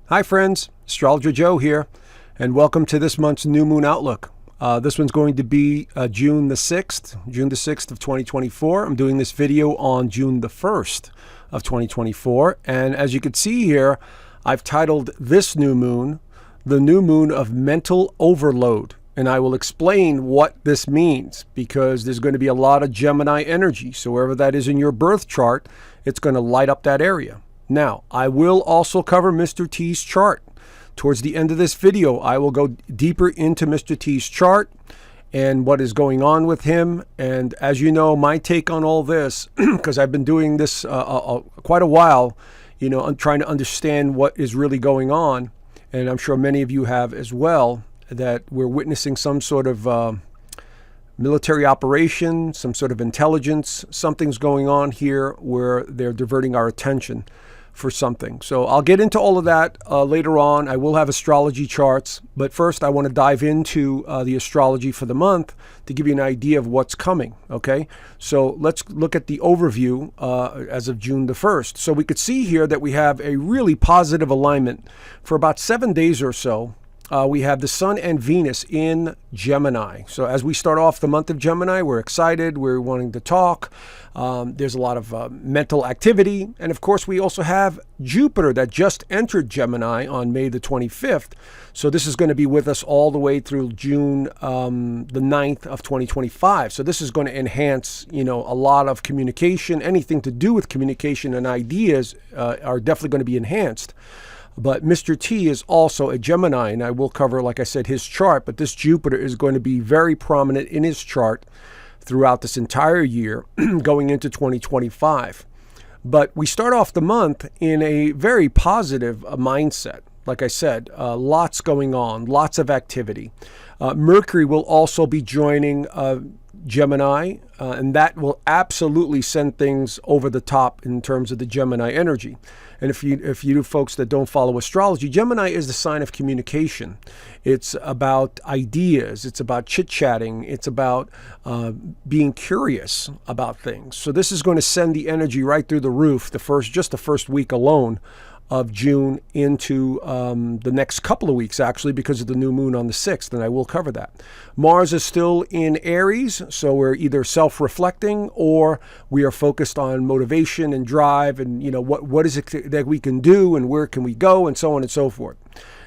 Hi friends, Astrologer Joe here, and welcome to this month's New Moon Outlook. This one's going to be June the 6th of 2024. I'm doing this video on June the 1st of 2024, and as you can see here, I've titled this new moon, the new moon of mental overload. And I will explain what this means because there's going to be a lot of Gemini energy. So wherever that is in your birth chart, it's going to light up that area. Now, I will also cover Mr. T's chart. Towards the end of this video, I will go deeper into Mr. T's chart and what is going on with him. And as you know, my take on all this, because I've been doing this quite a while, I'm trying to understand what is really going on. And I'm sure many of you have as well, that we're witnessing some sort of military operation, some sort of intelligence. Something's going on here where they're diverting our attention for something. So I'll get into all of that later on. I will have astrology charts, but first I want to dive into the astrology for the month to give you an idea of what's coming, okay? So let's look at the overview as of June the 1st. So we could see here that we have a really positive alignment for about 7 days or so. We have the Sun and Venus in Gemini. So as we start off the month of Gemini, we're excited, we're wanting to talk. There's a lot of mental activity. And of course, we also have Jupiter that just entered Gemini on May the 25th. So this is going to be with us all the way through June the 9th of 2025. So this is going to enhance, a lot of communication. Anything to do with communication and ideas are definitely going to be enhanced. But Mr. T is also a Gemini, and I will cover, like I said, his chart. But this Jupiter is going to be very prominent in his chart throughout this entire year going into 2025. But we start off the month in a very positive mindset. Like I said, lots going on, lots of activity. Mercury will also be joining Gemini, and that will absolutely send things over the top in terms of the Gemini energy. And if you folks that don't follow astrology, Gemini is the sign of communication. It's about ideas. It's about chit-chatting. It's about being curious about things. So this is going to send the energy right through the roof the first week alone of June into the next couple of weeks, actually, because of the new moon on the 6th, and I will cover that. Mars is still in Aries, so we're either self-reflecting or we are focused on motivation and drive and, what is it that we can do and where can we go and so on and so forth.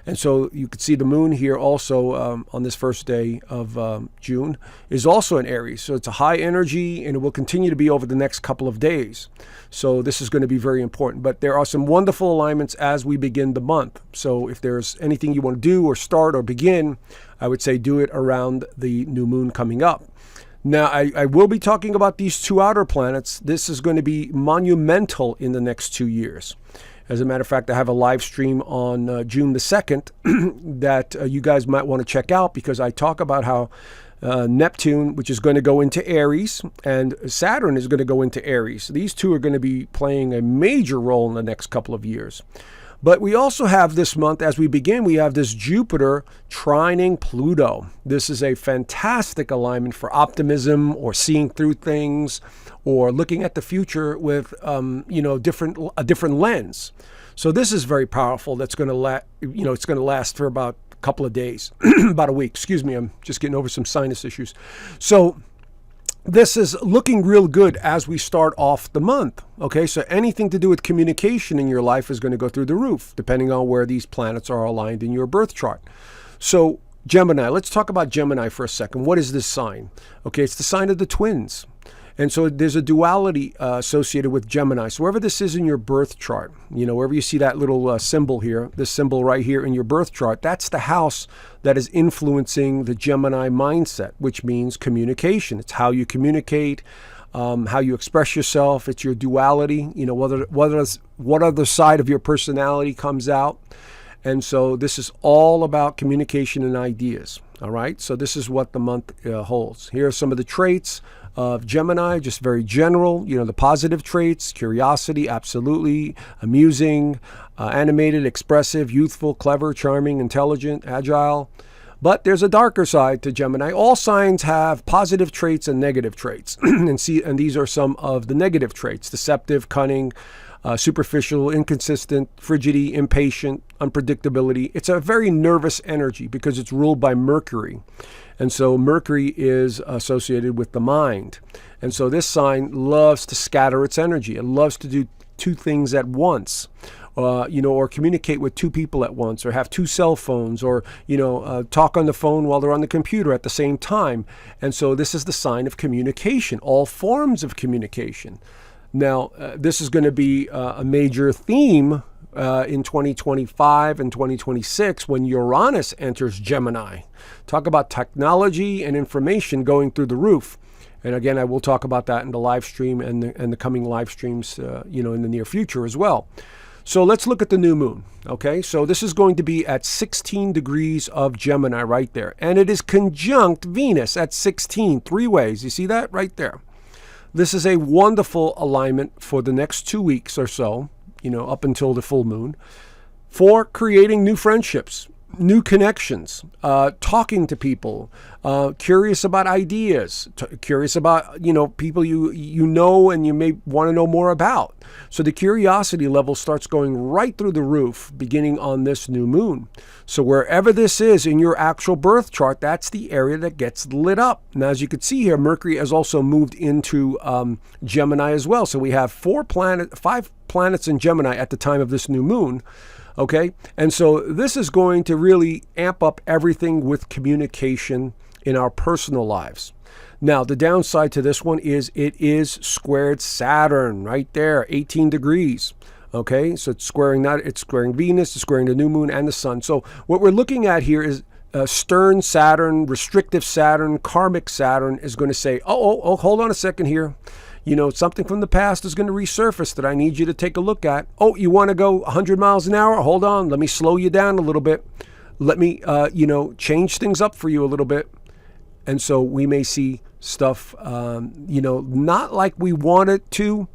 And so you can see the moon here also on this first day of June is also in Aries. So it's a high energy and it will continue to be over the next couple of days. So this is going to be very important. But there are some wonderful alignments as we begin the month. So if there's anything you want to do or start or begin, I would say do it around the new moon coming up. Now, I will be talking about these two outer planets. This is going to be monumental in the next 2 years. As a matter of fact, I have a live stream on June the 2nd that you guys might want to check out because I talk about how Neptune, which is going to go into Aries, and Saturn is going to go into Aries. These two are going to be playing a major role in the next couple of years. But we also have this month, as we begin, we have this Jupiter trining Pluto. This is a fantastic alignment for optimism or seeing through things or looking at the future with, a different lens. So this is very powerful. That's going to it's going to last for about a couple of days, about a week. Excuse me, I'm just getting over some sinus issues. So this is looking real good as we start off the month. Okay, so anything to do with communication in your life is going to go through the roof, depending on where these planets are aligned in your birth chart. So Gemini, let's talk about Gemini for a second. What is this sign? Okay, it's the sign of the twins. And so there's a duality associated with Gemini. So wherever this is in your birth chart, wherever you see that little symbol here, this symbol right here in your birth chart, that's the house that is influencing the Gemini mindset, which means communication. It's how you communicate, how you express yourself. It's your duality, what other side of your personality comes out. And so this is all about communication and ideas. All right. So this is what the month holds. Here are some of the traits of Gemini, just very general, the positive traits: curiosity, absolutely, amusing, animated, expressive, youthful, clever, charming, intelligent, agile. But there's a darker side to Gemini. All signs have positive traits and negative traits. and these are some of the negative traits: deceptive, cunning, superficial, inconsistent, frigidity, impatient, unpredictability. It's a very nervous energy because it's ruled by Mercury. And so Mercury is associated with the mind. And so this sign loves to scatter its energy. It loves to do two things at once. Or communicate with two people at once, or have two cell phones, or, talk on the phone while they're on the computer at the same time. And so this is the sign of communication, all forms of communication. Now, this is going to be a major theme in 2025 and 2026 when Uranus enters Gemini. Talk about technology and information going through the roof. And again, I will talk about that in the live stream and the coming live streams, in the near future as well. So let's look at the new moon, okay? So this is going to be at 16 degrees of Gemini right there. And it is conjunct Venus at 16, 3 ways. You see that right there? This is a wonderful alignment for the next 2 weeks or so, up until the full moon, for creating new friendships, new connections, talking to people, curious about ideas, curious about, people you know and you may want to know more about. So the curiosity level starts going right through the roof beginning on this new moon. So wherever this is in your actual birth chart, that's the area that gets lit up. Now, as you can see here, Mercury has also moved into Gemini as well. So we have 5 planets in Gemini at the time of this new moon. Okay, and so this is going to really amp up everything with communication in our personal lives. Now, the downside to this one is it is squared Saturn right there, 18 degrees. Okay, so it's squaring Venus, it's squaring the new moon and the sun. So what we're looking at here is stern Saturn, restrictive Saturn, karmic Saturn is going to say, oh, hold on a second here. Something from the past is going to resurface that I need you to take a look at. Oh, you want to go 100 miles an hour? Hold on. Let me slow you down a little bit. Let me, change things up for you a little bit. And so we may see stuff, not like we want it to,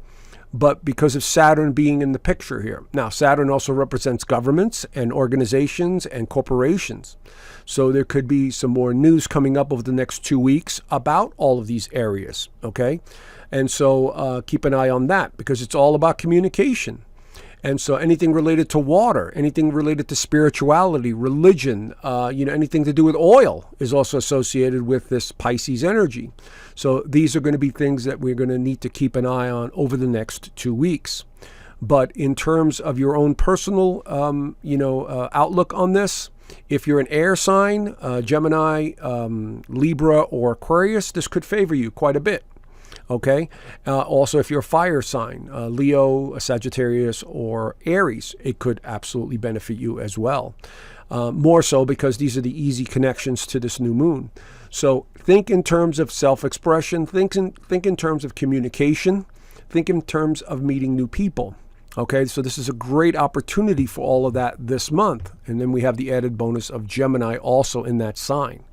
but because of Saturn being in the picture here. Now, Saturn also represents governments and organizations and corporations. So there could be some more news coming up over the next 2 weeks about all of these areas, okay? And so keep an eye on that because it's all about communication. And so anything related to water, anything related to spirituality, religion, anything to do with oil is also associated with this Pisces energy. So these are going to be things that we're going to need to keep an eye on over the next 2 weeks. But in terms of your own personal, outlook on this, if you're an air sign, Gemini, Libra, or Aquarius, this could favor you quite a bit. Okay. Also, if you're a fire sign, Leo, Sagittarius, or Aries, it could absolutely benefit you as well. More so because these are the easy connections to this new moon. So think in terms of self-expression, think in terms of communication, think in terms of meeting new people. Okay, so this is a great opportunity for all of that this month. And then we have the added bonus of Gemini also in that sign.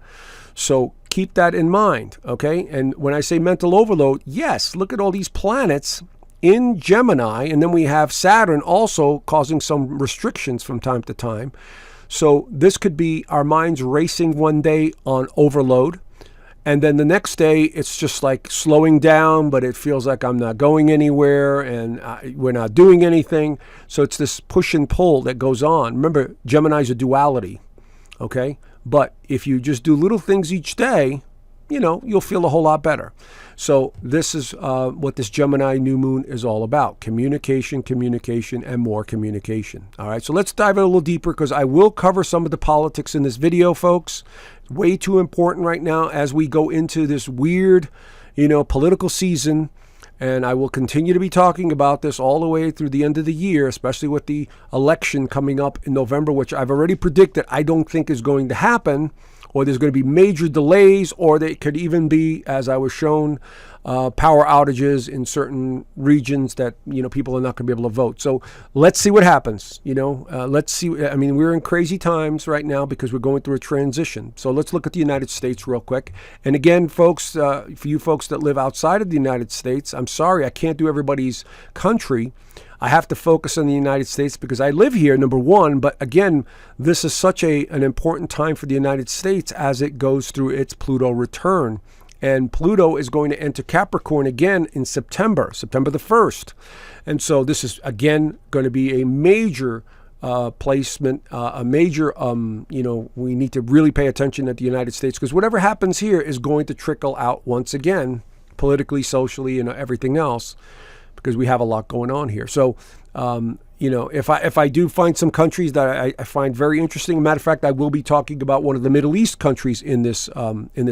So keep that in mind, okay? And when I say mental overload, yes, look at all these planets in Gemini, and then we have Saturn also causing some restrictions from time to time. So this could be our minds racing one day on overload, and then the next day it's just like slowing down, but it feels like I'm not going anywhere and we're not doing anything. So it's this push and pull that goes on. Remember, Gemini's a duality, okay? But if you just do little things each day, you'll feel a whole lot better. So this is what this Gemini new moon is all about. Communication, and more communication. All right, so let's dive in a little deeper because I will cover some of the politics in this video, folks. Way too important right now as we go into this weird, political season. And I will continue to be talking about this all the way through the end of the year, especially with the election coming up in November, which I've already predicted I don't think is going to happen, or there's going to be major delays, or they could even be, as I was shown, power outages in certain regions that, people are not going to be able to vote. So let's see what happens. Let's see. I mean, we're in crazy times right now because we're going through a transition. So let's look at the United States real quick. And again, folks, for you folks that live outside of the United States, I'm sorry, I can't do everybody's country. I have to focus on the United States because I live here, number one. But again, this is such an important time for the United States as it goes through its Pluto return. And Pluto is going to enter Capricorn again in September the 1st. And so this is, again, going to be a major placement, a major, we need to really pay attention at the United States, because whatever happens here is going to trickle out once again, politically, socially, and everything else, because we have a lot going on here. So, if I do find some countries that I find very interesting, matter of fact, I will be talking about one of the Middle East countries in this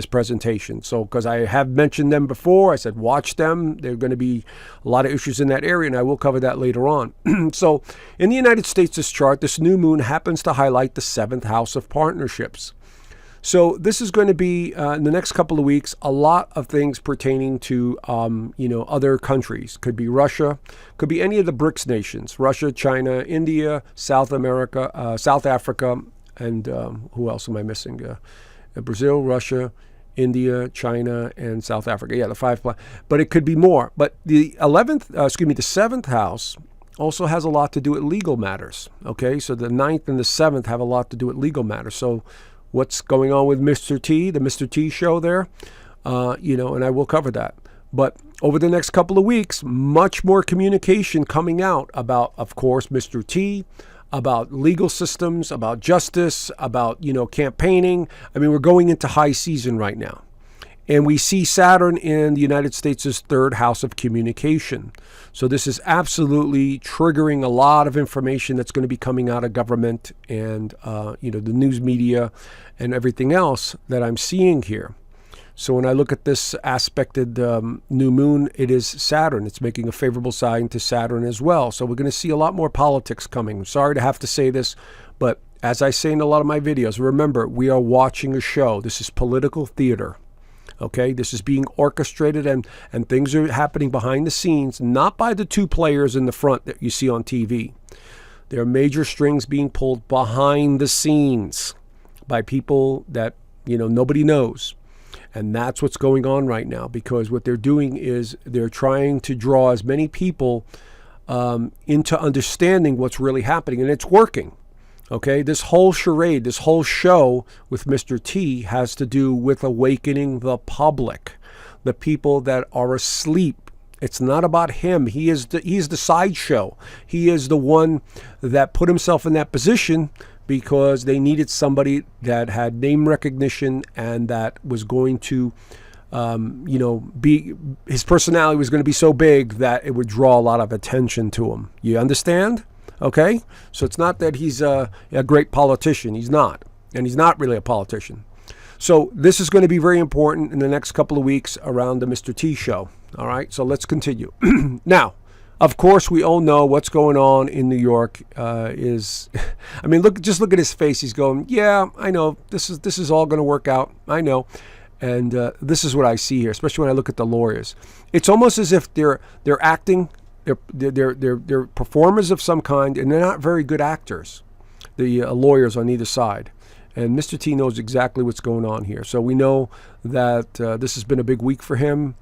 presentation. So, because I have mentioned them before, I said watch them. There are going to be a lot of issues in that area, and I will cover that later on. So, in the United States, this chart, this new moon happens to highlight the 7th house of partnerships. So this is going to be, in the next couple of weeks, a lot of things pertaining to, other countries. Could be Russia, could be any of the BRICS nations, Russia, China, India, South America, South Africa, and who else am I missing? Brazil, Russia, India, China, and South Africa. Yeah, the 5. But it could be more. But the 7th house also has a lot to do with legal matters. Okay, so the 9th and the 7th have a lot to do with legal matters. So what's going on with Mr. T, the Mr. T show there, and I will cover that. But over the next couple of weeks, much more communication coming out about, of course, Mr. T, about legal systems, about justice, about, campaigning. I mean, we're going into high season right now. And we see Saturn in the United States' 3rd house of communication. So this is absolutely triggering a lot of information that's going to be coming out of government and, the news media and everything else that I'm seeing here. So when I look at this aspected new moon, it is Saturn. It's making a favorable sign to Saturn as well. So we're going to see a lot more politics coming. I'm sorry to have to say this, but as I say in a lot of my videos, remember, we are watching a show. This is political theater. Okay, this is being orchestrated and things are happening behind the scenes, not by the 2 players in the front that you see on TV. There are major strings being pulled behind the scenes by people that, nobody knows. And that's what's going on right now, because what they're doing is they're trying to draw as many people into understanding what's really happening, and it's working. Okay, this whole charade, this whole show with Mr. T has to do with awakening the public, the people that are asleep. It's not about him. He is the sideshow. He is the one that put himself in that position because they needed somebody that had name recognition and that was going to, his personality was going to be so big that it would draw a lot of attention to him. You understand? Okay, so it's not that he's a great politician. He's not. And he's not really a politician. So this is going to be very important in the next couple of weeks around the Mr. T show. All right, so let's continue. Now, of course, we all know what's going on in New York just look at his face. He's going, yeah, I know. This is all going to work out. I know. And this is what I see here, especially when I look at the lawyers. It's almost as if they're acting. They're performers of some kind, and they're not very good actors, the lawyers on either side. And Mr. T knows exactly what's going on here. So we know that this has been a big week for him.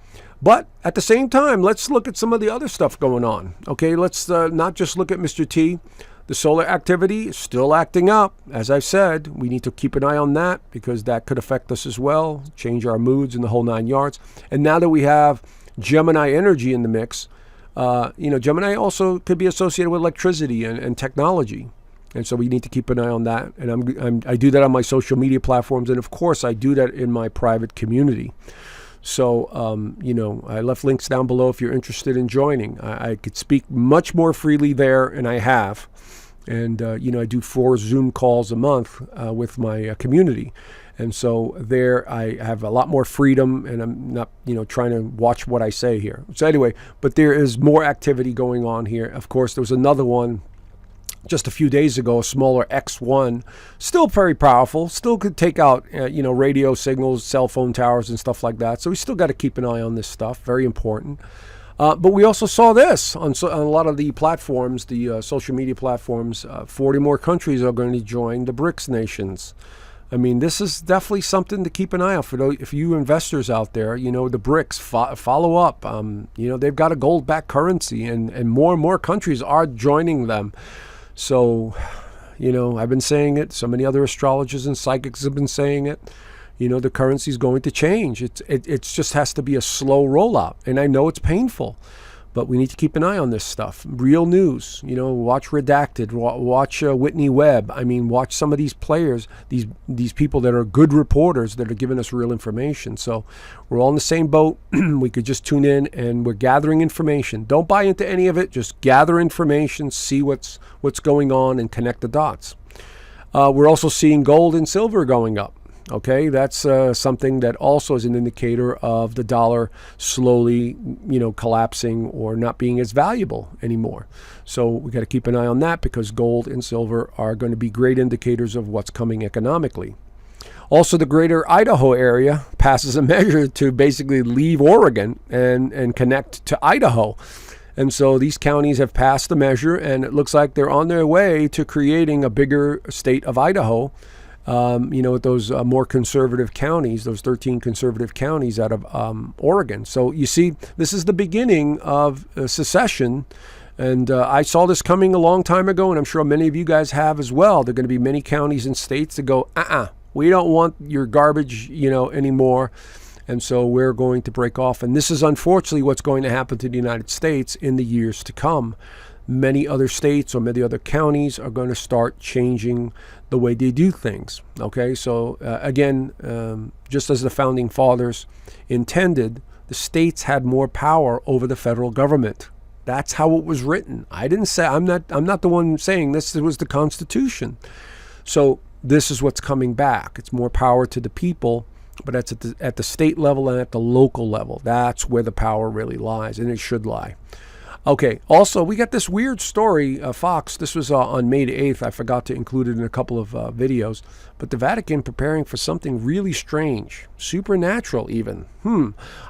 But at the same time, let's look at some of the other stuff going on. Okay, let's not just look at Mr. T. The solar activity is still acting up. As I've said, we need to keep an eye on that because that could affect us as well, change our moods in the whole 9 yards. And now that we have Gemini energy in the mix, Gemini also could be associated with electricity and technology. And so we need to keep an eye on that. And I do that on my social media platforms. And of course, I do that in my private community. So, I left links down below if you're interested in joining. I could speak much more freely there, and I have. And, I do 4 Zoom calls a month with my community. And so there I have a lot more freedom, and I'm not, trying to watch what I say here. So anyway, but there is more activity going on here. Of course, there was another one just a few days ago, a smaller X1, still very powerful, still could take out, radio signals, cell phone towers and stuff like that. So we still got to keep an eye on this stuff. Very important. But we also saw this on a lot of the platforms, the social media platforms. 40 more countries are going to join the BRICS nations. I mean, this is definitely something to keep an eye out for. If you investors out there, the BRICS, follow up. They've got a gold-backed currency, and more countries are joining them. So, I've been saying it. So many other astrologers and psychics have been saying it. the currency is going to change. It just has to be a slow rollout. And I know it's painful, but we need to keep an eye on this stuff. Real news, watch Redacted, watch Whitney Webb. I mean, watch some of these players, these people that are good reporters that are giving us real information. So we're all in the same boat. We could just tune in, and we're gathering information. Don't buy into any of it. Just gather information, see what's going on, and connect the dots. We're also seeing gold and silver going up. Okay, that's something that also is an indicator of the dollar slowly, collapsing or not being as valuable anymore. So we got to keep an eye on that, because gold and silver are going to be great indicators of what's coming economically. Also, the greater Idaho area passes a measure to basically leave Oregon and connect to Idaho. And so these counties have passed the measure, and it looks like they're on their way to creating a bigger state of Idaho. With those more conservative counties, those 13 conservative counties out of Oregon. So you see, this is the beginning of secession. And I saw this coming a long time ago, and I'm sure many of you guys have as well. There are going to be many counties and states that go, we don't want your garbage, anymore. And so we're going to break off. And this is unfortunately what's going to happen to the United States in the years to come. Many other states or many other counties are going to start changing the way they do things. Okay, so again, just as the founding fathers intended, the states had more power over the federal government. That's how it was written. I didn't say, I'm not the one saying this. It was the Constitution. So this is what's coming back. It's more power to the people, but that's at the state level and at the local level. That's where the power really lies, and it should lie. Okay, also, we got this weird story, Fox. This was on May 8th. I forgot to include it in a couple of videos. But the Vatican preparing for something really strange, supernatural even.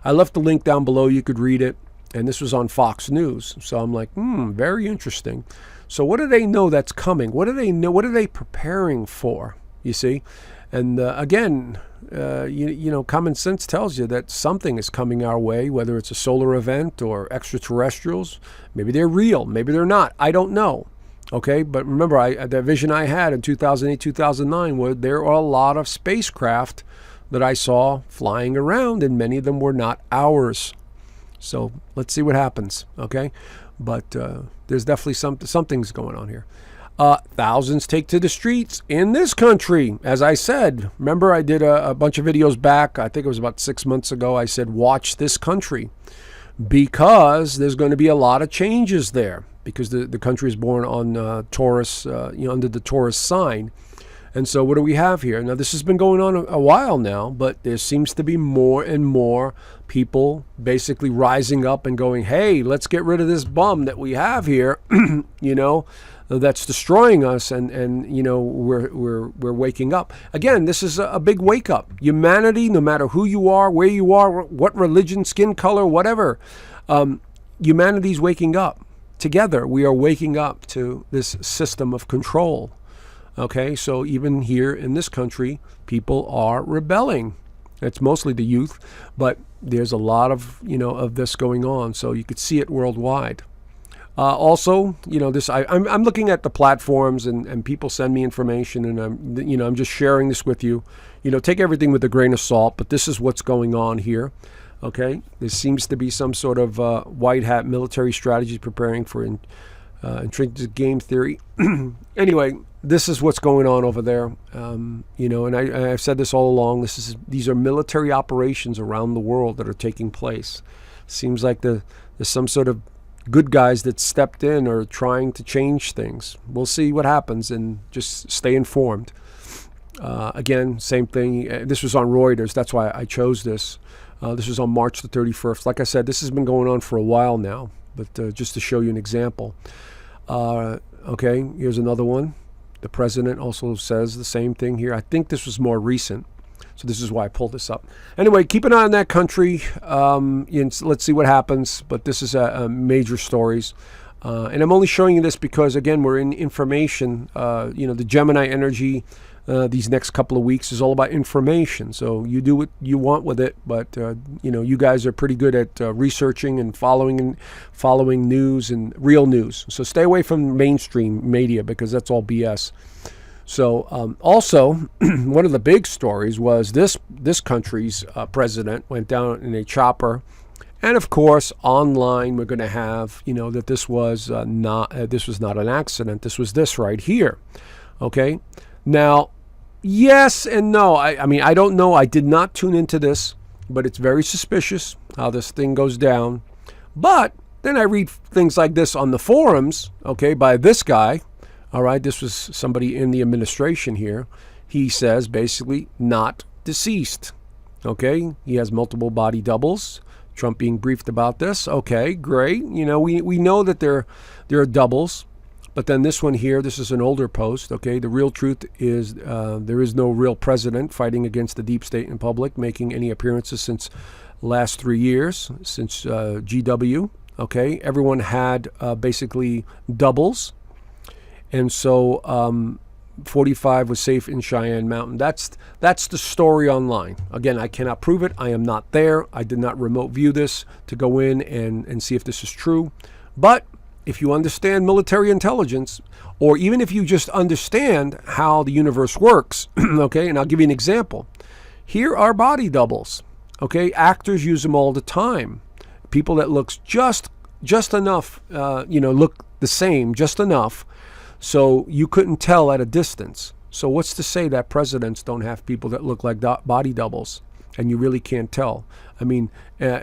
I left the link down below. You could read it. And this was on Fox News. So I'm like, very interesting. So what do they know that's coming? What do they know? What are they preparing for? You see? And again, common sense tells you that something is coming our way, whether it's a solar event or extraterrestrials. Maybe they're real. Maybe they're not. I don't know. Okay, but remember, the vision I had in 2008, 2009, where there are a lot of spacecraft that I saw flying around, and many of them were not ours. So let's see what happens. Okay, but there's definitely something's going on here. Thousands take to the streets in this country. As I said, remember I did a bunch of videos back, I think it was about 6 months ago. I said, watch this country, because there's going to be a lot of changes there, because the country is born on Taurus, under the Taurus sign. And so what do we have here? Now, this has been going on a while now, but there seems to be more and more people basically rising up and going, hey, let's get rid of this bum that we have here, that's destroying us, and we're waking up. Again, this is a big wake up. Humanity, no matter who you are, where you are, what religion, skin color, whatever, humanity's waking up. Together, we are waking up to this system of control. Okay, so even here in this country, people are rebelling. It's mostly the youth, but there's a lot of of this going on. So you could see it worldwide. Also, I'm looking at the platforms, and people send me information, and I'm just sharing this with you. Take everything with a grain of salt, but this is what's going on here. Okay, there seems to be some sort of white hat military strategy preparing for intrinsic game theory. Anyway, this is what's going on over there. And I've said this all along. These are military operations around the world that are taking place. Seems like there's some sort of good guys that stepped in or trying to change things. We'll see what happens, and just stay informed. Again, same thing. This was on Reuters. That's why I chose this. This was on March the 31st. Like I said, this has been going on for a while now, but just to show you an example. Okay, here's another one. The president also says the same thing here. I think this was more recent. So this is why I pulled this up. Anyway, keep an eye on that country. Let's see what happens. But this is a major stories. And I'm only showing you this because, again, we're in information. The Gemini energy these next couple of weeks is all about information. So you do what you want with it. But, you guys are pretty good at researching and following news and real news. So stay away from mainstream media, because that's all BS. So also, one of the big stories was this country's president went down in a chopper. And of course, online we're going to have, that this was not an accident. This was this right here. Okay. Now, yes and no. I mean, I don't know. I did not tune into this, but it's very suspicious how this thing goes down. But then I read things like this on the forums, okay, by this guy. All right, this was somebody in the administration here. He says basically not deceased. Okay, he has multiple body doubles. Trump being briefed about this. Okay, great. We know that there are doubles. But then this one here, this is an older post, okay? The real truth is there is no real president fighting against the deep state in public, making any appearances since last 3 years, since GW, okay? Everyone had basically doubles. And so 45 was safe in Cheyenne Mountain. That's the story online. Again, I cannot prove it. I am not there. I did not remote view this to go in and see if this is true. But if you understand military intelligence, or even if you just understand how the universe works, okay, and I'll give you an example. Here are body doubles, okay? Actors use them all the time. People that looks just enough, look the same, just enough, so you couldn't tell at a distance. So what's to say that presidents don't have people that look like body doubles, and you really can't tell? I mean,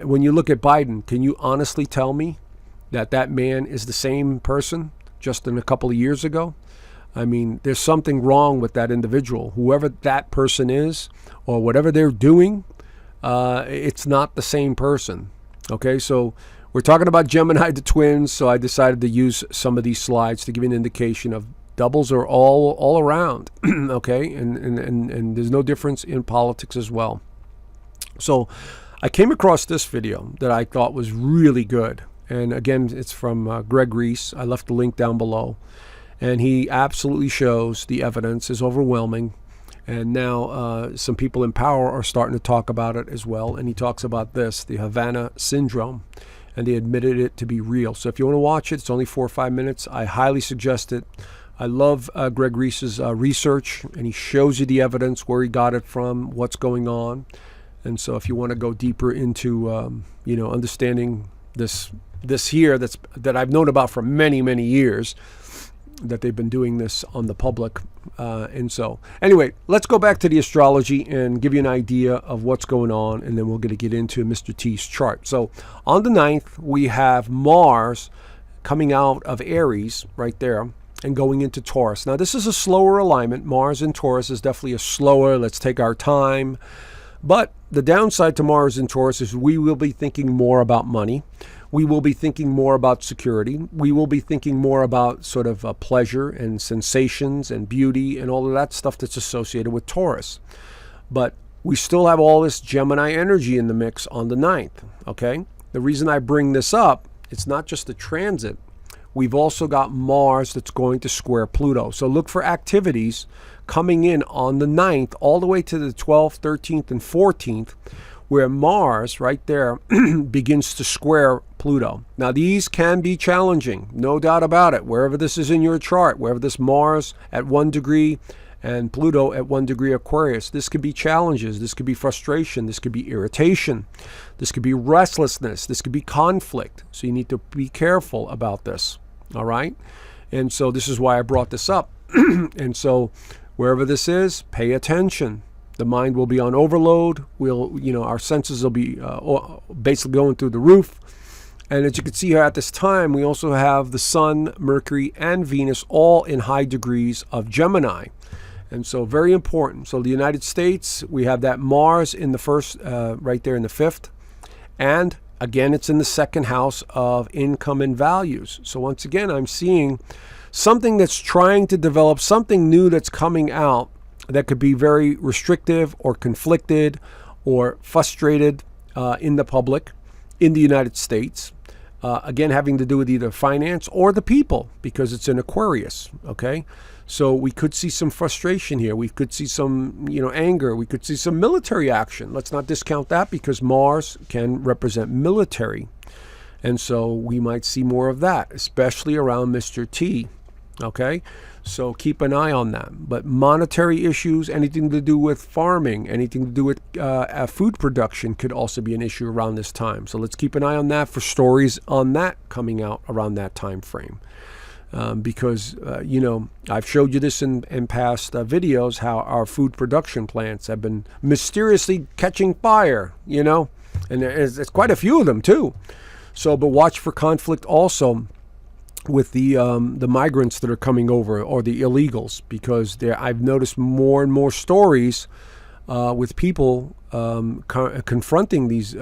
when you look at Biden, can you honestly tell me that man is the same person just in a couple of years ago? I mean, there's something wrong with that individual. Whoever that person is or whatever they're doing, it's not the same person. Okay, so we're talking about Gemini, the twins, so I decided to use some of these slides to give you an indication of doubles are all around, okay, and there's no difference in politics as well. So I came across this video that I thought was really good. And again, it's from Greg Reese. I left the link down below. And he absolutely shows the evidence is overwhelming. And now some people in power are starting to talk about it as well. And he talks about this, the Havana syndrome. And they admitted it to be real. So if you want to watch it, it's only 4 or 5 minutes. I highly suggest it. I love Greg Reese's research. And he shows you the evidence, where he got it from, what's going on. And so if you want to go deeper into, understanding this here that I've known about for many, many years, that they've been doing this on the public. And so anyway, let's go back to the astrology and give you an idea of what's going on, and then we're going to get into Mr. T's chart. So on the 9th, we have Mars coming out of Aries right there and going into Taurus. Now, this is a slower alignment. Mars in Taurus is definitely a slower, let's take our time. But the downside to Mars in Taurus is we will be thinking more about money. We will be thinking more about security. We will be thinking more about sort of pleasure and sensations and beauty and all of that stuff that's associated with Taurus. But we still have all this Gemini energy in the mix on the 9th, okay? The reason I bring this up, it's not just a transit. We've also got Mars that's going to square Pluto. So look for activities coming in on the 9th all the way to the 12th, 13th, and 14th, where Mars right there begins to square Pluto. Now, these can be challenging, no doubt about it. Wherever this is in your chart, wherever this Mars at 1 degree and Pluto at 1 degree Aquarius, this could be challenges. This could be frustration. This could be irritation. This could be restlessness. This could be conflict. So you need to be careful about this, all right? And so this is why I brought this up. And so wherever this is, pay attention. The mind will be on overload. Our senses will be basically going through the roof. And as you can see here at this time, we also have the Sun, Mercury, and Venus all in high degrees of Gemini. And so very important. So the United States, we have that Mars in the first, right there in the 5th. And again, it's in the 2nd house of income and values. So once again, I'm seeing something that's trying to develop, something new that's coming out that could be very restrictive or conflicted or frustrated in the public in the United States. Again, having to do with either finance or the people, because it's in Aquarius, okay? So we could see some frustration here. We could see some, anger. We could see some military action. Let's not discount that, because Mars can represent military. And so we might see more of that, especially around Mr. T, okay? So keep an eye on that. But monetary issues, anything to do with farming, anything to do with food production could also be an issue around this time. So let's keep an eye on that for stories on that coming out around that time frame. Because, I've showed you this in past videos, how our food production plants have been mysteriously catching fire, and there's quite a few of them too. So, but watch for conflict also with the migrants that are coming over, or the illegals, because I've noticed more and more stories with people confronting these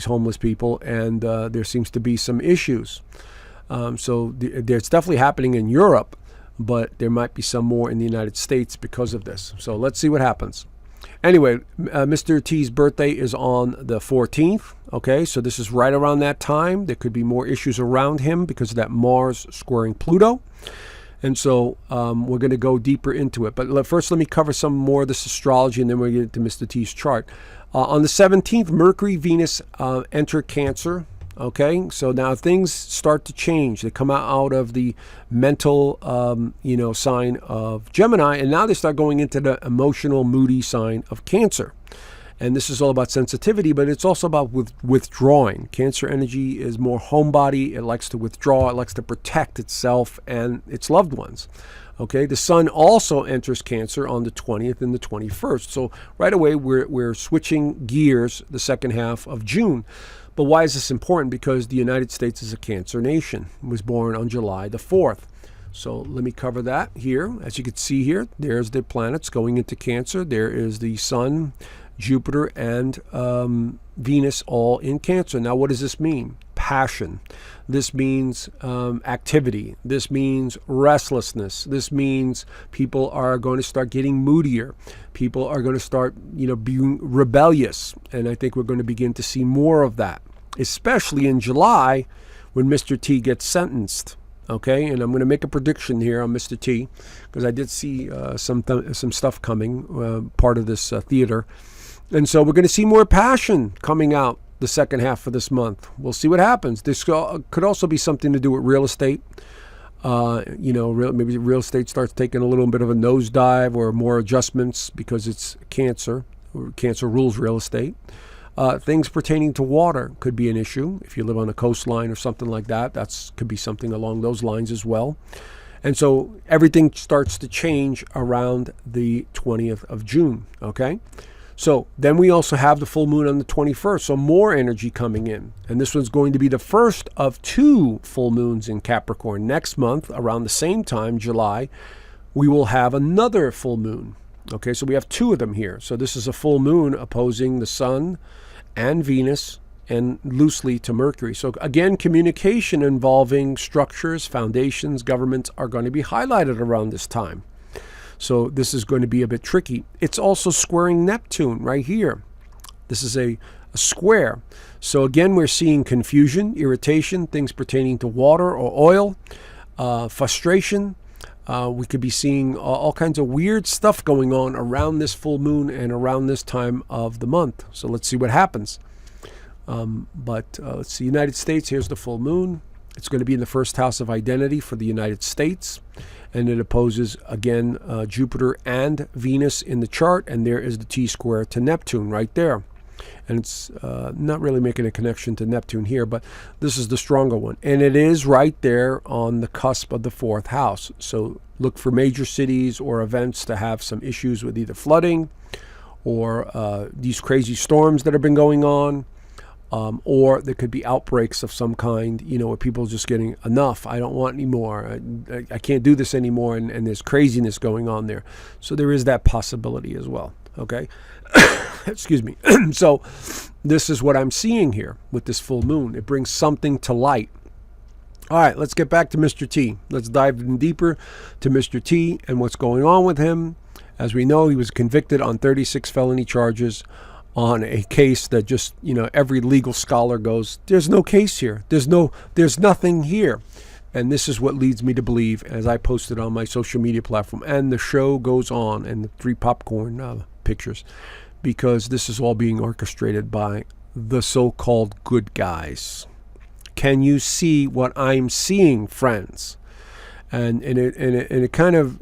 homeless people, and there seems to be some issues. So there's definitely happening in Europe, but there might be some more in the United States because of this. So let's see what happens. Anyway, Mr. T's birthday is on the 14th. Okay, so this is right around that time. There could be more issues around him because of that Mars squaring Pluto. And so we're going to go deeper into it. But first, let me cover some more of this astrology, and then we'll get into Mr. T's chart. On the 17th, Mercury, Venus enter Cancer. Okay, so now things start to change. They come out of the mental, sign of Gemini, and now they start going into the emotional, moody sign of Cancer. And this is all about sensitivity, but it's also about withdrawing. Cancer energy is more homebody. It likes to withdraw. It likes to protect itself and its loved ones. Okay, the Sun also enters Cancer on the 20th and the 21st. So right away, we're switching gears the second half of June. But why is this important? Because the United States is a Cancer nation. It was born on July the 4th. So let me cover that here. As you can see here, there's the planets going into Cancer. There is the Sun, Jupiter, and Venus all in Cancer. Now, what does this mean? Passion. This means activity. This means restlessness. This means people are going to start getting moodier. People are going to start, being rebellious. And I think we're going to begin to see more of that, especially in July when Mr. T gets sentenced. Okay, and I'm going to make a prediction here on Mr. T, because I did see some stuff coming, part of this theater. And so we're going to see more passion coming out the second half of this month. We'll see what happens. This could also be something to do with real estate. Maybe real estate starts taking a little bit of a nosedive or more adjustments because it's Cancer. Cancer rules real estate. Things pertaining to water could be an issue. If you live on a coastline or something like that, that could be something along those lines as well. And so everything starts to change around the 20th of June, okay? So then we also have the full moon on the 21st, so more energy coming in. And this one's going to be the first of 2 full moons in Capricorn. Next month, around the same time, July, we will have another full moon. Okay, so we have 2 of them here. So this is a full moon opposing the Sun and Venus, and loosely to Mercury. So again, communication involving structures, foundations, governments are going to be highlighted around this time. So this is going to be a bit tricky. It's also squaring Neptune right here. This is a square. So again, we're seeing confusion, irritation, things pertaining to water or oil, frustration. We could be seeing all kinds of weird stuff going on around this full moon and around this time of the month. So let's see what happens. Let's see, United States, here's the full moon. It's going to be in the first house of identity for the United States. And it opposes, again, Jupiter and Venus in the chart. And there is the T-square to Neptune right there. And it's not really making a connection to Neptune here, but this is the stronger one. And it is right there on the cusp of the 4th house. So look for major cities or events to have some issues with either flooding or these crazy storms that have been going on. Or there could be outbreaks of some kind, where people are just getting enough. I don't want any more. I can't do this anymore. And there's craziness going on there. So there is that possibility as well. Okay. Excuse me. So this is what I'm seeing here with this full moon. It brings something to light. All right, let's get back to Mr. T. Let's dive in deeper to Mr. T and what's going on with him. As we know, he was convicted on 36 felony charges on a case that just, every legal scholar goes, there's no case here. There's nothing here. And this is what leads me to believe, as I posted on my social media platform, and the show goes on, and the 3 popcorn pictures, because this is all being orchestrated by the so-called good guys. Can you see what I'm seeing, friends? And it kind of,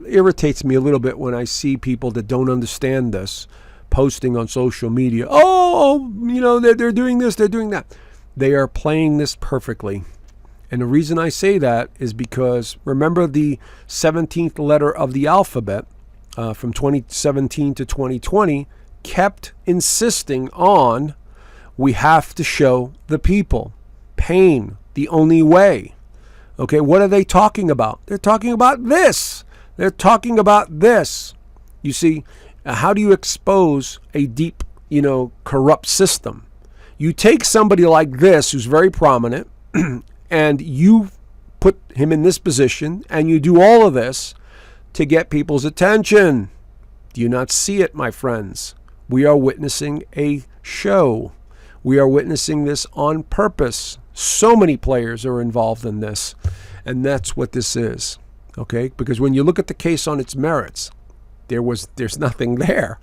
irritates me a little bit when I see people that don't understand this posting on social media. They're doing this, they're doing that. They are playing this perfectly. And the reason I say that is because remember the 17th letter of the alphabet from 2017 to 2020 kept insisting on we have to show the people pain, the only way. Okay, what are they talking about? They're talking about this. They're talking about this. You see, how do you expose a deep, corrupt system? You take somebody like this who's very prominent and you put him in this position and you do all of this to get people's attention. Do you not see it, my friends? We are witnessing a show. We are witnessing this on purpose. So many players are involved in this, and that's what this is, okay? Because when you look at the case on its merits, there's nothing there,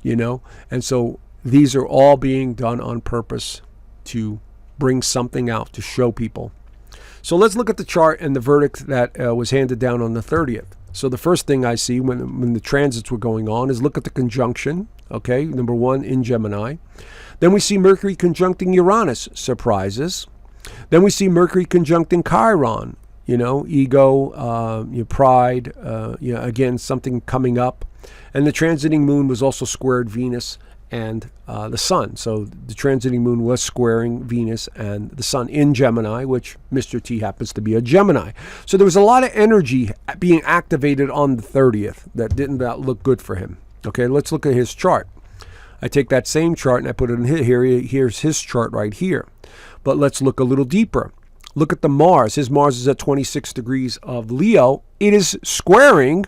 And so these are all being done on purpose to bring something out, to show people. So let's look at the chart and the verdict that was handed down on the 30th. So the first thing I see when the transits were going on is look at the conjunction, okay? Number 1 in Gemini. Then we see Mercury conjuncting Uranus, surprises. Then we see Mercury conjuncting Chiron, ego, pride, again, something coming up. And the transiting moon was also squared Venus and the sun. So the transiting moon was squaring Venus and the sun in Gemini, which Mr. T happens to be a Gemini. So there was a lot of energy being activated on the 30th that didn't look good for him. Okay, let's look at his chart. I take that same chart and I put it in here. Here's his chart right here. But let's look a little deeper. Look at the Mars. His Mars is at 26 degrees of Leo. It is squaring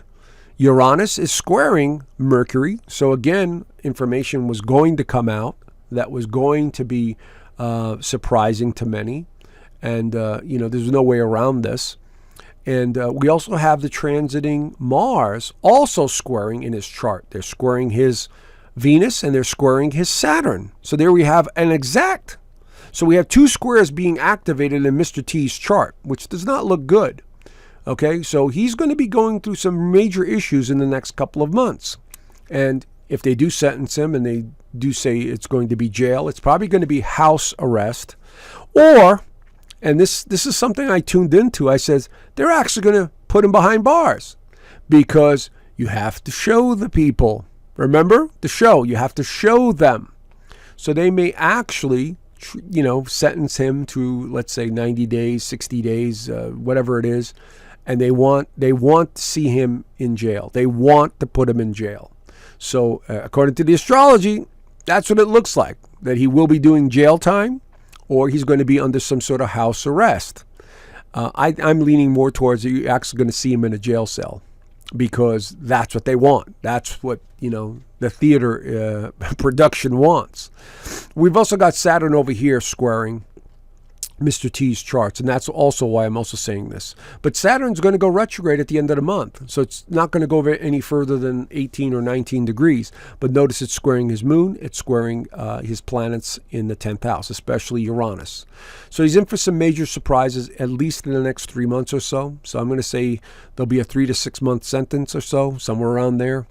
Uranus, is squaring Mercury. So again, information was going to come out that was going to be surprising to many. And, there's no way around this. And we also have the transiting Mars also squaring in his chart. They're squaring his Venus and they're squaring his Saturn. So there we have an exact. So we have 2 squares being activated in Mr. T's chart, which does not look good. Okay, so he's going to be going through some major issues in the next couple of months. And if they do sentence him and they do say it's going to be jail, it's probably going to be house arrest. Or, and this is something I tuned into, I says, they're actually going to put him behind bars because you have to show the people. Remember, the show, you have to show them. So they may actually, sentence him to, let's say, 90 days, 60 days, whatever it is. And they want to see him in jail. They want to put him in jail. So according to the astrology, that's what it looks like, that he will be doing jail time or he's going to be under some sort of house arrest. I'm leaning more towards you're actually going to see him in a jail cell because that's what they want. That's what, the theater production wants. We've also got Saturn over here squaring Mr. T's charts, and that's also why I'm also saying this. But Saturn's going to go retrograde at the end of the month, so it's not going to go any further than 18 or 19 degrees. But notice it's squaring his moon, it's squaring his planets in the 10th house, especially Uranus. So he's in for some major surprises, at least in the next 3 months or so. So I'm going to say there'll be a 3 to 6 month sentence or so, somewhere around there.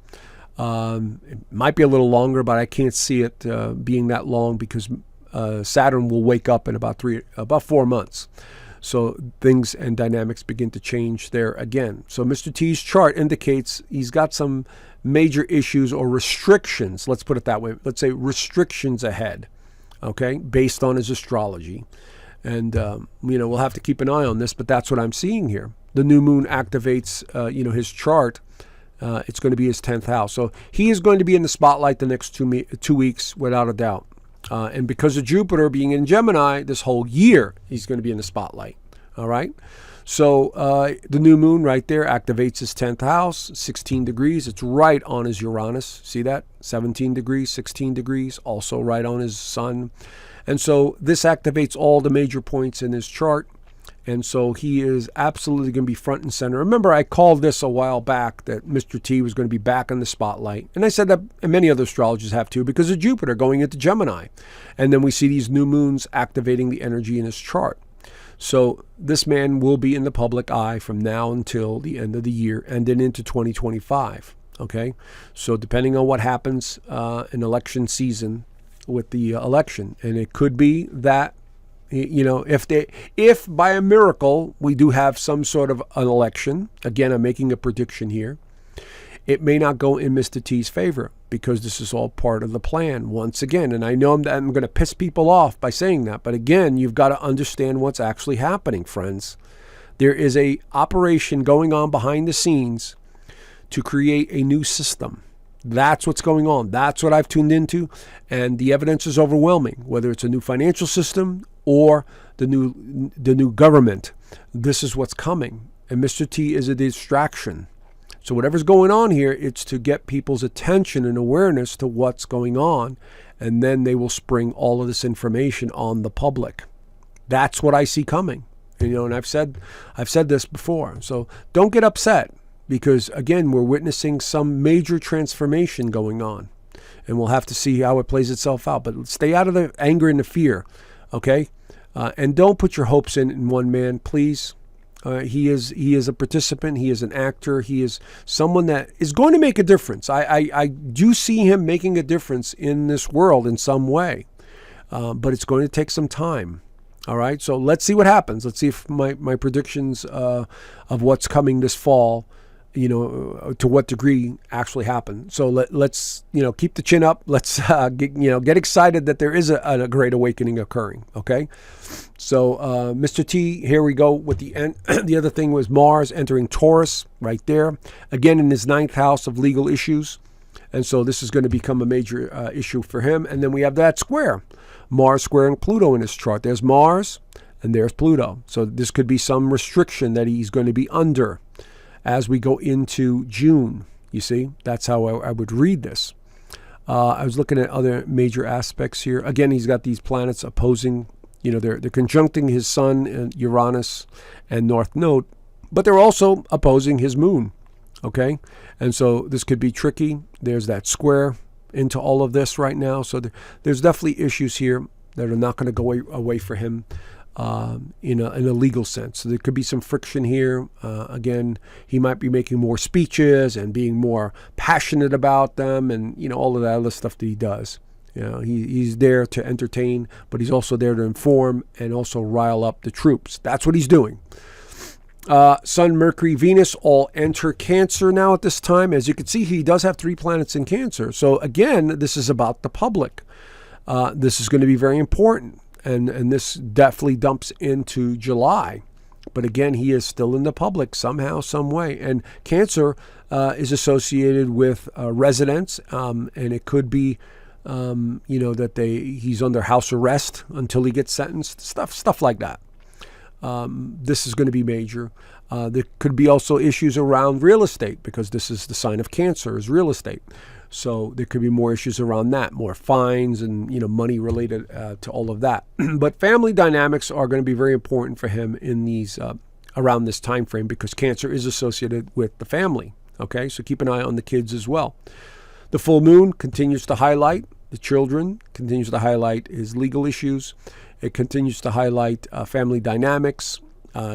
It might be a little longer, but I can't see it being that long because Saturn will wake up in about 4 months. So things and dynamics begin to change there again. So Mr. T's chart indicates he's got some major issues or restrictions. Let's put it that way. Let's say restrictions ahead, okay, based on his astrology. And, we'll have to keep an eye on this, but that's what I'm seeing here. The new moon activates, his chart. It's going to be his 10th house. So he is going to be in the spotlight the next 2 weeks without a doubt. And because of Jupiter being in Gemini this whole year, he's going to be in the spotlight. All right. So the new moon right there activates his 10th house, 16 degrees. It's right on his Uranus. See that? 17 degrees, 16 degrees, also right on his sun. And so this activates all the major points in his chart. And so he is absolutely going to be front and center. Remember, I called this a while back that Mr. T was going to be back in the spotlight. And I said that, and many other astrologers have too, because of Jupiter going into Gemini. And then we see these new moons activating the energy in his chart. So this man will be in the public eye from now until the end of the year and then into 2025. Okay, so depending on what happens in election season with the election, and it could be that, you know, if by a miracle we do have some sort of an election, again, I'm making a prediction here, it may not go in Mr. T's favor because this is all part of the plan once again. And I know I'm going to piss people off by saying that, but again, you've got to understand what's actually happening, friends. There is a operation going on behind the scenes to create a new system. That's what's going on. That's what I've tuned into, and the evidence is overwhelming. Whether it's a new financial system or the new government, this is what's coming. And Mr. T is a distraction. So whatever's going on here, it's to get people's attention and awareness to what's going on, and then they will spring all of this information on the public. That's what I see coming. You know, and I've said this before. So don't get upset, because again, we're witnessing some major transformation going on, and we'll have to see how it plays itself out. But stay out of the anger and the fear, okay? And don't put your hopes in one man, please. He is a participant. He is an actor. He is someone that is going to make a difference. I do see him making a difference in this world in some way, but it's going to take some time. All right, so let's see what happens. Let's see if my predictions of what's coming this fall, you know, to what degree actually happen. So let's you know, keep the chin up. Let's get excited that there is a great awakening occurring. Okay, so Mr. T, here we go with the end. The other thing was Mars entering Taurus right there, again in his 9th house of legal issues, and so this is going to become a major issue for him. And then we have that square, Mars squaring Pluto in his chart. There's Mars and there's Pluto. So this could be some restriction that he's going to be under as we go into June. You see, that's how I would read this. I was looking at other major aspects here. Again, he's got these planets opposing, you know, they're conjuncting his sun, Uranus, and North Node, but they're also opposing his moon. Okay, and so this could be tricky. There's that square into all of this right now. So there's definitely issues here that are not going to go away for him in a legal sense. So there could be some friction here. Again, he might be making more speeches and being more passionate about them, and you know, all of that other stuff that he does. You know, he's there to entertain, but he's also there to inform and also rile up the troops. That's what he's doing. Sun, Mercury, Venus all enter Cancer now at this time. As you can see, he does have 3 planets in Cancer. So again, this is about the public. This is going to be very important. And this definitely dumps into July. But again, he is still in the public somehow, some way. And Cancer is associated with residents. And it could be, you know, that he's under house arrest until he gets sentenced. Stuff like that. This is going to be major. There could be also issues around real estate, because this is the sign of Cancer, is real estate. So there could be more issues around that, more fines and, you know, money related to all of that. But family dynamics are going to be very important for him in these around this time frame, because Cancer is associated with the family. Okay, so keep an eye on the kids as well. The full moon continues to highlight the children, continues to highlight his legal issues. It continues to highlight family dynamics,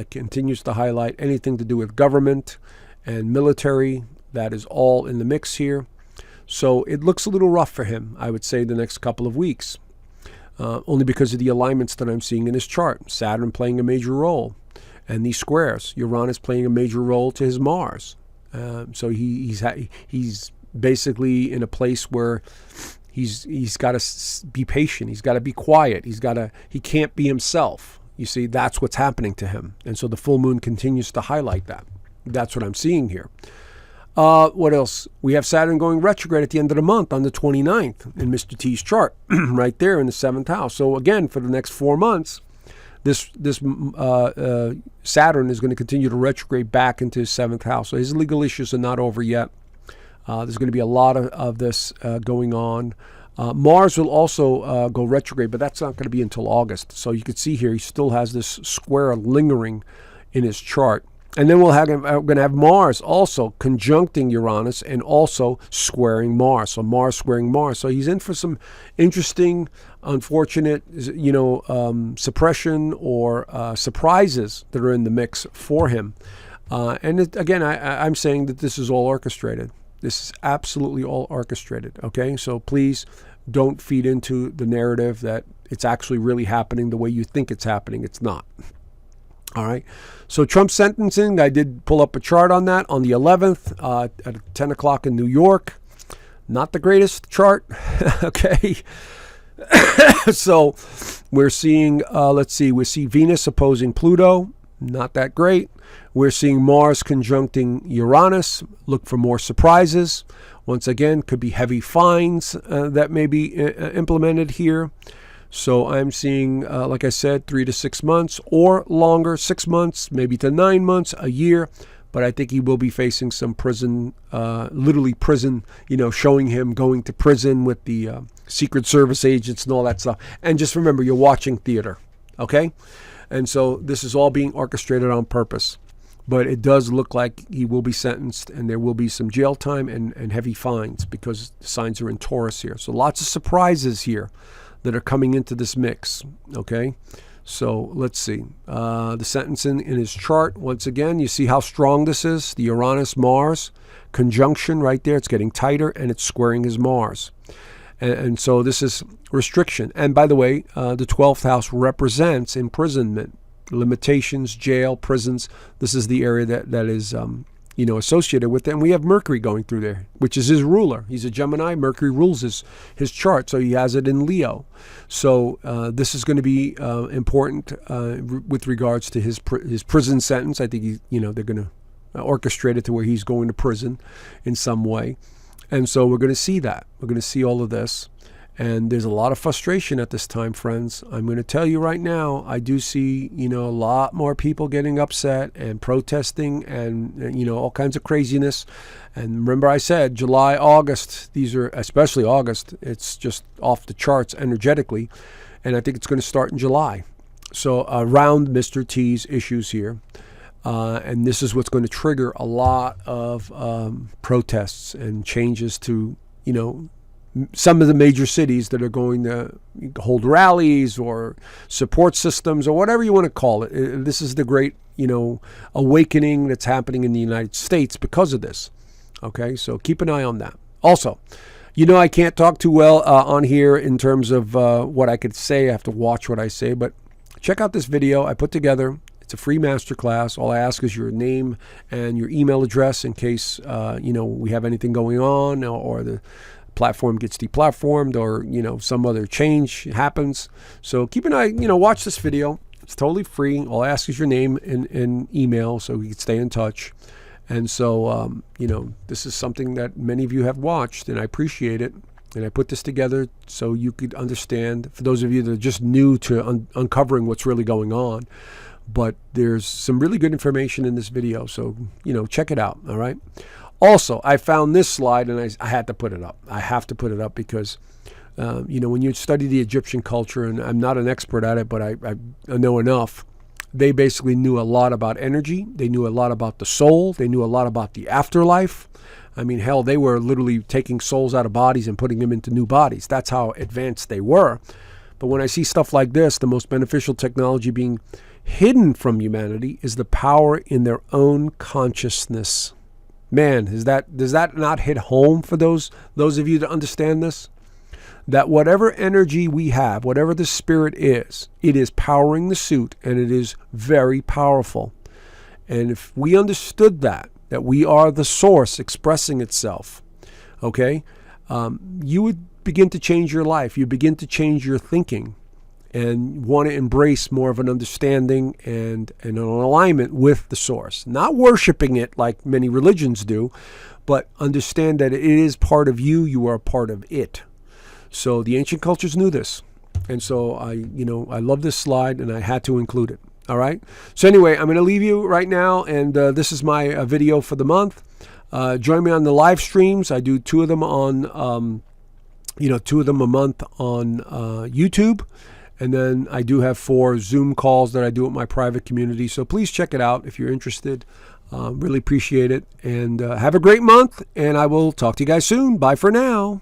continues to highlight anything to do with government and military. That is all in the mix here. So it looks a little rough for him, I would say, the next couple of weeks, only because of the alignments that I'm seeing in his chart. Saturn playing a major role, and these squares. Uranus playing a major role to his Mars. So he's basically in a place where he's got to be patient. He's got to be quiet. He can't be himself. You see, that's what's happening to him. And so the full moon continues to highlight that. That's what I'm seeing here. What else? We have Saturn going retrograde at the end of the month on the 29th in Mr. T's chart, right there in the 7th house. So again, for the next 4 months, this Saturn is going to continue to retrograde back into his 7th house. So his legal issues are not over yet. There's going to be a lot of this going on. Mars will also go retrograde, but that's not going to be until August. So you can see here he still has this square lingering in his chart. And then we're going to have Mars also conjuncting Uranus and also squaring Mars. So Mars squaring Mars. So he's in for some interesting, unfortunate, suppression or surprises that are in the mix for him. Again, I'm saying that this is all orchestrated. This is absolutely all orchestrated. Okay, so please don't feed into the narrative that it's actually really happening the way you think it's happening. It's not. All right. So Trump's sentencing, I did pull up a chart on that on the 11th at 10 o'clock in New York. Not the greatest chart. Okay. So we're seeing, we see Venus opposing Pluto. Not that great. We're seeing Mars conjuncting Uranus. Look for more surprises. Once again, could be heavy fines that may be implemented here. So I'm seeing, like I said, 3 to 6 months or longer, 6 months, maybe to 9 months, a year. But I think he will be facing some prison, literally prison, showing him going to prison with the Secret Service agents and all that stuff. And just remember, you're watching theater, okay? And so this is all being orchestrated on purpose. But it does look like he will be sentenced and there will be some jail time and heavy fines because the signs are in Taurus here. So lots of surprises here that are coming into this mix, okay? So let's see. The sentencing in his chart, once again, you see how strong this is? The Uranus-Mars conjunction right there. It's getting tighter and it's squaring his Mars. And so this is restriction. And by the way, the 12th house represents imprisonment, limitations, jail, prisons. This is the area that is associated with it. And we have Mercury going through there, which is his ruler. He's a Gemini. Mercury rules his chart, so he has it in Leo. So this is going to be important with regards to his prison sentence. I think they're going to orchestrate it to where he's going to prison in some way. And so we're going to see that. We're going to see all of this. And there's a lot of frustration at this time, friends. I'm going to tell you right now, I do see, a lot more people getting upset and protesting and all kinds of craziness. And remember I said July, August, these are, especially August, it's just off the charts energetically. And I think it's going to start in July. So around Mr. T's issues here. And this is what's going to trigger a lot of protests and changes to, some of the major cities that are going to hold rallies or support systems or whatever you want to call it. This is the great, awakening that's happening in the United States because of this. Okay, so keep an eye on that. Also, I can't talk too well on here in terms of what I could say. I have to watch what I say, but check out this video I put together. It's a free masterclass. All I ask is your name and your email address in case, we have anything going on or the platform gets deplatformed or, some other change happens. So keep an eye, watch this video. It's totally free. All I ask is your name and email so we can stay in touch. And so, this is something that many of you have watched and I appreciate it. And I put this together so you could understand, for those of you that are just new to uncovering what's really going on. But there's some really good information in this video. So, check it out. All right. Also, I found this slide and I had to put it up. I have to put it up because, when you study the Egyptian culture, and I'm not an expert at it, but I know enough, they basically knew a lot about energy. They knew a lot about the soul. They knew a lot about the afterlife. I mean, hell, they were literally taking souls out of bodies and putting them into new bodies. That's how advanced they were. But when I see stuff like this, the most beneficial technology being hidden from humanity is the power in their own consciousness. Man, does that not hit home for those of you to understand this? That whatever energy we have, whatever the spirit is, it is powering the suit and it is very powerful. And if we understood that we are the source expressing itself, okay, you would begin to change your life. You begin to change your thinking and want to embrace more of an understanding and an alignment with the source. Not worshiping it like many religions do, but understand that it is part of you. You are a part of it. So the ancient cultures knew this. And so I love this slide and I had to include it. All right. So anyway, I'm going to leave you right now. And this is my video for the month. Join me on the live streams. I do 2 of them on, 2 of them a month on YouTube. And then I do have 4 Zoom calls that I do with my private community. So please check it out if you're interested. Really appreciate it. And have a great month. And I will talk to you guys soon. Bye for now.